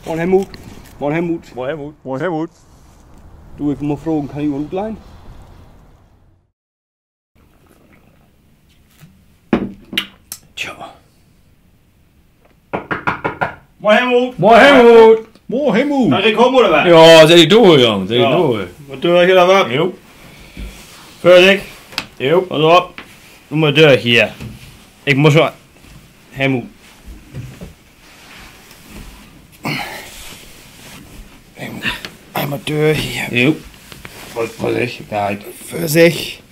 Moin Helmut. Moin Helmut. Moin Helmut. Moin Helmut. Du, ich will mal fragen, kann ich mal utleihen? Tja. Moin Helmut! Moin Helmut. Moin Helmut! Kann ich kommen oder was? Ja, seh dich durch, Junge. Seh dich Ja. durch. Was durch hier da was? Jo. Fertig? Jo. Pass auf. Du mal durch hier. Ich muss schon. Helmut. Einmal durch hier. Jo. Vorsicht. Ja, Vorsicht.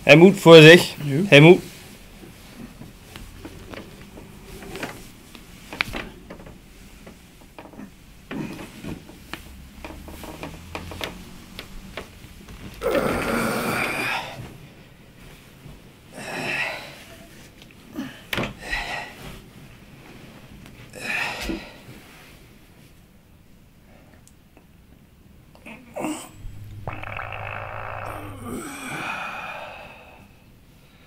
Helmut, Vorsicht. Jo. Helmut.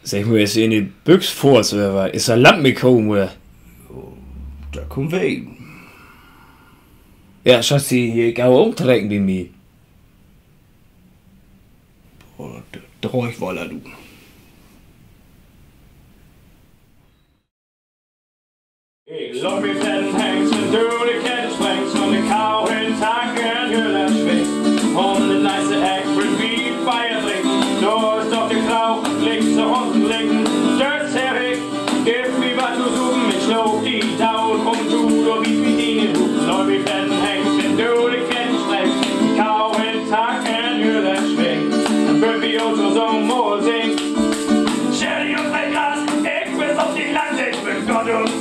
Sag mal, ist in die Büchs vor, oder was? Ist da Lampe gekommen, oder? Da kommen wir hin. Ja, Schatzi, hier gau umtrecken bei mir. Oh, der Räuchwaller, du. Ik loop met den hengsten door de kennisbrengs van de kou en takken en hullen schwingt. Om de nice ekbert wie feier drinkt. Door is doch de klauw, links zu unten linken. Stört zeg ik, gib mir wat zu suchen. Ich loop die Tau, komm du, door wie mit ihnen rufen. Loop met den hengsten door de kennisbrengs. Kou en takken en hullen schwingt. En burt wie ons wel zo'n mooi zingt. Scherry op mijn gras, ik wist op die land, ik ben God und